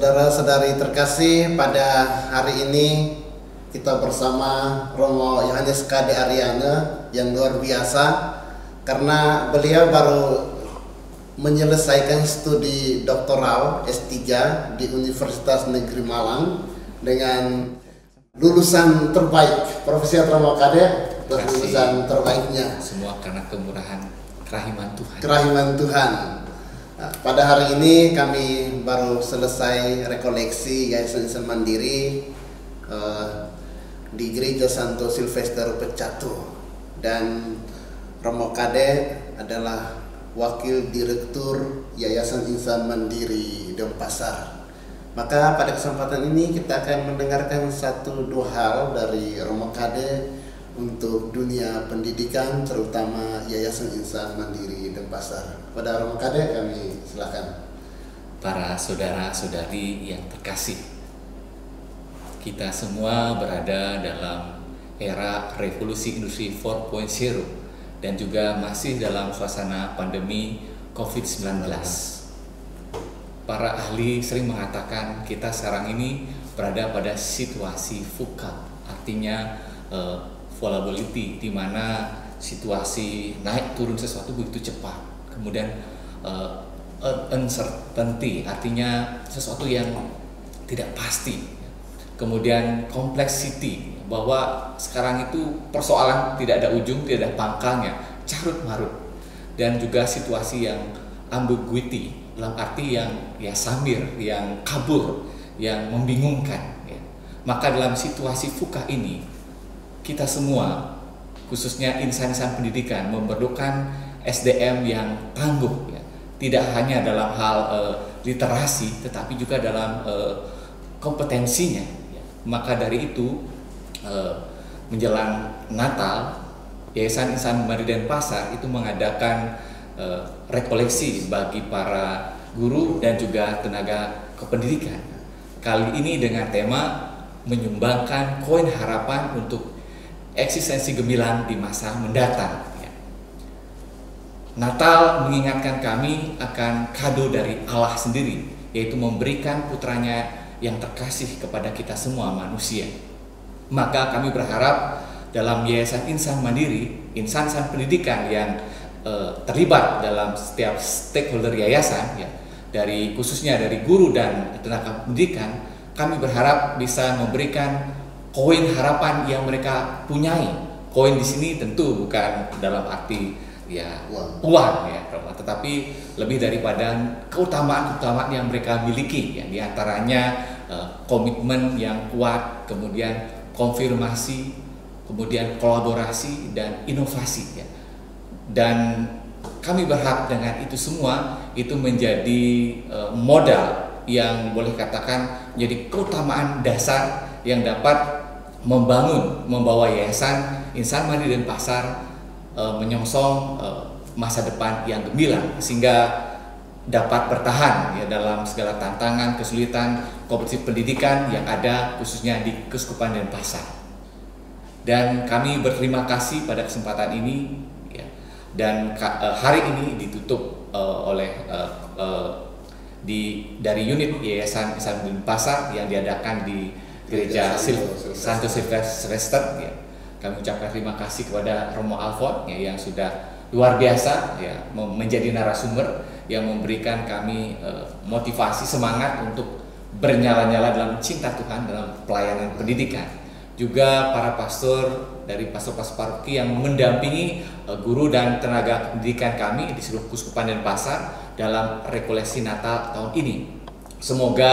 Saudara-saudari terkasih, pada hari ini kita bersama Romo Yohanes Kade Ariana yang luar biasa karena beliau baru menyelesaikan studi doktoral S3 di Universitas Negeri Malang dengan lulusan terbaik. Profesor Romo Kade, lulusan terbaiknya. Semua karena kemurahan kerahiman Tuhan. Kerahiman Tuhan. Nah, pada hari ini kami baru selesai rekoleksi Yayasan Insan Mandiri di Gereja Santo Silvester Pecatu, dan Romo Kade adalah Wakil Direktur Yayasan Insan Mandiri Denpasar. Maka pada kesempatan ini kita akan mendengarkan satu dua hal dari Romo Kade untuk dunia pendidikan, terutama Yayasan Insan Mandiri Denpasar. Pada Romo Kade kami silakan. Para saudara-saudari yang terkasih, kita semua berada dalam era revolusi industri 4.0 dan juga masih dalam suasana pandemi COVID-19. Para ahli sering mengatakan kita sekarang ini berada pada situasi VUCA, artinya volatility, di mana situasi naik turun sesuatu begitu cepat. Kemudian uncertainty, artinya sesuatu yang tidak pasti. Kemudian complexity, bahwa sekarang itu persoalan tidak ada ujung, tidak ada pangkalnya, carut marut. Dan juga situasi yang ambiguity, dalam arti yang samir, yang kabur, yang membingungkan. Maka dalam situasi VUCA ini, kita semua, khususnya insan-insan pendidikan, memerlukan SDM yang tangguh, tidak hanya dalam hal literasi, tetapi juga dalam kompetensinya. Maka dari itu, menjelang Natal, Yayasan Insan Mandiri Denpasar itu mengadakan rekoleksi bagi para guru dan juga tenaga kependidikan. Kali ini dengan tema menyumbangkan koin harapan untuk eksistensi gemilang di masa mendatang. Natal mengingatkan kami akan kado dari Allah sendiri, yaitu memberikan putranya yang terkasih kepada kita semua manusia. Maka kami berharap dalam Yayasan Insan Mandiri, insan-insan pendidikan yang terlibat dalam setiap stakeholder yayasan, dari khususnya dari guru dan tenaga pendidikan, kami berharap bisa memberikan koin harapan yang mereka punyai. Koin di sini tentu bukan dalam arti uang tetapi lebih daripada keutamaan-keutamaan yang mereka miliki, di antaranya komitmen yang kuat, kemudian konfirmasi, kemudian kolaborasi dan inovasi. Dan kami berharap dengan itu semua itu menjadi modal yang boleh katakan menjadi keutamaan dasar yang dapat membawa Yayasan Insan Mandiri Denpasar menyongsong masa depan yang gemilang, sehingga dapat bertahan dalam segala tantangan, kesulitan, kompetisi pendidikan yang ada khususnya di Keuskupan Denpasar. Dan kami berterima kasih pada kesempatan ini, dan hari ini ditutup oleh dari unit Yayasan Insan Mandiri Denpasar yang diadakan di Gereja Santo Silvester. Kami ucapkan terima kasih kepada Romo Alfon yang sudah luar biasa menjadi narasumber yang memberikan kami motivasi, semangat untuk bernyala-nyala dalam cinta Tuhan dalam pelayanan pendidikan. Juga para pastor dari pastor-pastor paroki yang mendampingi guru dan tenaga pendidikan kami di seluruh Keuskupan Denpasar dalam rekoleksi Natal tahun ini. Semoga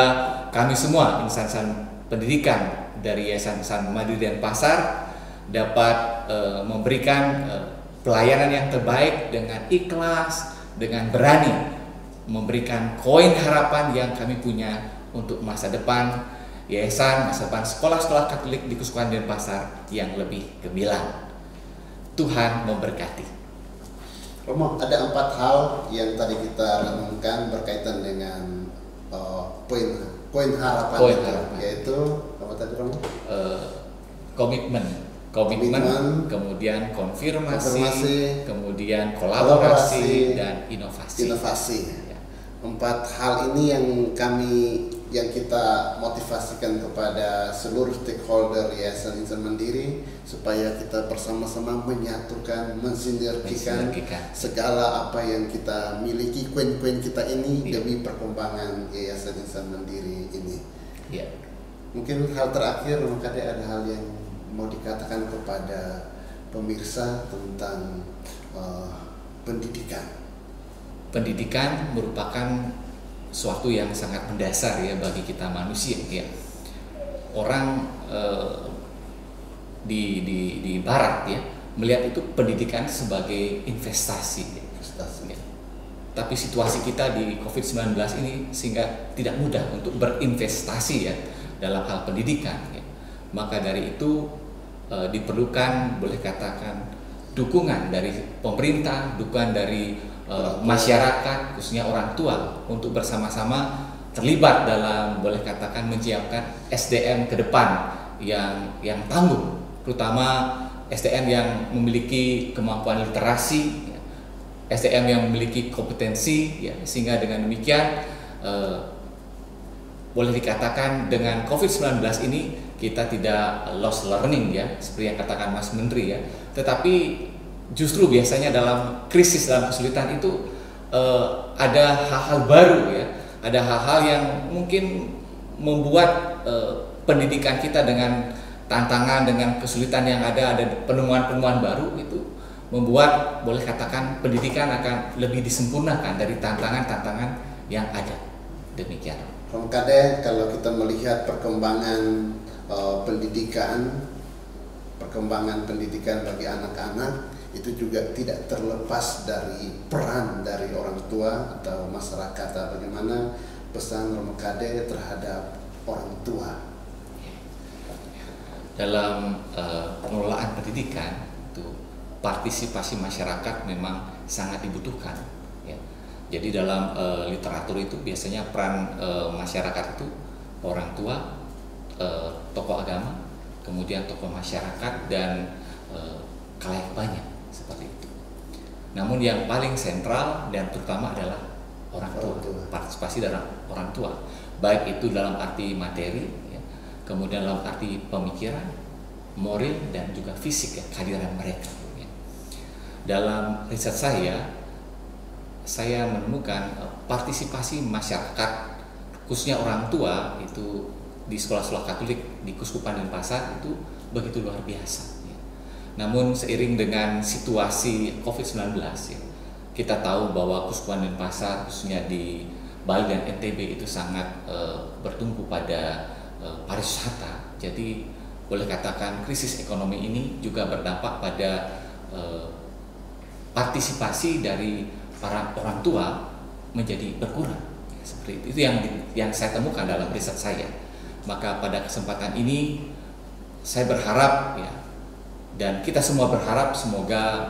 kami semua insan-insan pendidikan dari Yayasan Insan Mandiri Denpasar dapat memberikan pelayanan yang terbaik dengan ikhlas, dengan berani memberikan koin harapan yang kami punya untuk masa depan Yayasan, masa depan sekolah-sekolah Katolik di Keuskupan Denpasar yang lebih gemilang. Tuhan memberkati. Romo, ada 4 hal yang tadi kita renungkan berkaitan dengan poin harapan, yaitu apa tadi, Romo? Komitmen, kemudian konfirmasi, kemudian kolaborasi dan inovasi. 4 hal ini yang kami yang kita motivasikan kepada seluruh stakeholder Yayasan Insan Mandiri supaya kita bersama-sama menyatukan, mensinergikan segala apa yang kita miliki, koin-koin kita ini demi perkembangan Yayasan Insan Mandiri ini. Mungkin hal terakhir, Kade, ada hal yang mau dikatakan kepada pemirsa tentang pendidikan. Pendidikan merupakan suatu yang sangat mendasar ya bagi kita manusia ya. Orang di barat ya melihat itu pendidikan sebagai investasi ya. Tapi situasi kita di COVID-19 ini sehingga tidak mudah untuk berinvestasi ya dalam hal pendidikan ya. Maka dari itu diperlukan, boleh katakan, dukungan dari pemerintah, dukungan dari masyarakat, khususnya orang tua, untuk bersama-sama terlibat dalam, boleh katakan, menyiapkan SDM ke depan yang tangguh, terutama SDM yang memiliki kemampuan literasi, SDM yang memiliki kompetensi, ya, sehingga dengan demikian boleh dikatakan dengan COVID-19 ini kita tidak lost learning ya, seperti yang katakan Mas Menteri ya, tetapi justru biasanya dalam krisis, dalam kesulitan itu ada hal-hal baru ya, ada hal-hal yang mungkin membuat pendidikan kita dengan tantangan, dengan kesulitan yang ada penemuan-penemuan baru itu membuat, boleh katakan, pendidikan akan lebih disempurnakan dari tantangan-tantangan yang ada. Demikian. Om Kade, kalau kita melihat perkembangan pendidikan bagi anak-anak, itu juga tidak terlepas dari peran dari orang tua atau masyarakat. Bagaimana pesan Romo Kade terhadap orang tua dalam pengelolaan pendidikan? Itu partisipasi masyarakat memang sangat dibutuhkan ya. Jadi dalam literatur itu biasanya peran masyarakat itu orang tua, tokoh agama, kemudian tokoh masyarakat, dan khalayak banyak, seperti itu. Namun yang paling sentral dan terutama adalah orang tua. Partisipasi dari orang tua, baik itu dalam arti materi ya, kemudian dalam arti pemikiran, moral, dan juga fisik ya, kehadiran mereka ya. Dalam riset saya menemukan partisipasi masyarakat, khususnya orang tua itu di sekolah-sekolah Katolik di Keuskupan Denpasar itu begitu luar biasa. Namun seiring dengan situasi COVID-19 ya, kita tahu bahwa Keuskupan Denpasar, khususnya di Bali dan NTB, itu sangat bertumpu pada pariwisata. Jadi boleh katakan krisis ekonomi ini juga berdampak pada partisipasi dari para orang tua menjadi berkurang. Ya, seperti itu yang saya temukan dalam riset saya. Maka pada kesempatan ini saya berharap ya, dan kita semua berharap semoga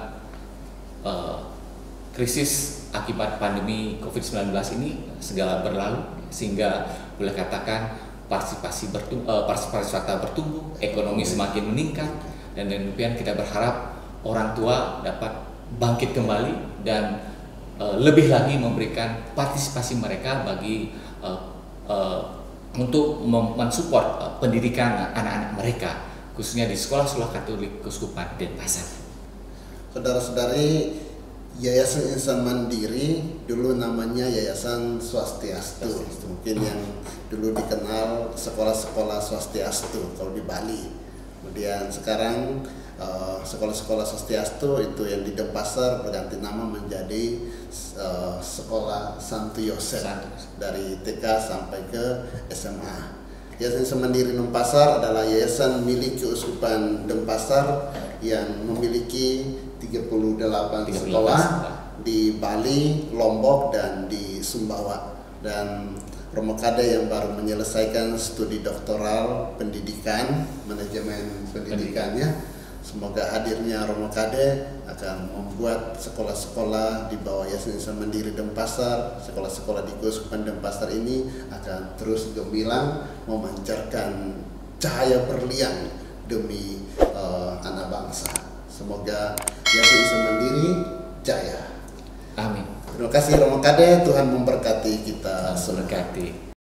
krisis akibat pandemi COVID-19 ini segala berlalu, sehingga boleh katakan pariwisata bertumbuh, ekonomi semakin meningkat, dan demikian kita berharap orang tua dapat bangkit kembali dan lebih lagi memberikan partisipasi mereka bagi untuk mensupport pendidikan anak-anak mereka, khususnya di sekolah-sekolah Katolik Keuskupan Denpasar. Saudara-saudari, Yayasan Insan Mandiri dulu namanya Yayasan Swastiastu, mungkin yang dulu dikenal sekolah-sekolah Swastiastu kalau di Bali. Kemudian sekarang sekolah-sekolah Swastiastu itu yang di Denpasar berganti nama menjadi Sekolah Santo Yosef dari TK sampai ke SMA. Yayasan Insan Mandiri Denpasar adalah yayasan milik Keuskupan Denpasar yang memiliki 38 sekolah di Bali, Lombok, dan di Sumbawa. Dan Romo Kade yang baru menyelesaikan studi doktoral pendidikan, manajemen pendidikannya. Semoga hadirnya Romo Kade akan membuat sekolah-sekolah di bawah Yayasan Insan Mandiri Denpasar, sekolah-sekolah di Keuskupan Denpasar ini akan terus gemilang memancarkan cahaya berlian demi anak bangsa. Semoga Yayasan Insan Mandiri jaya. Amin. Terima kasih Romo Kade, Tuhan memberkati kita. Memberkati.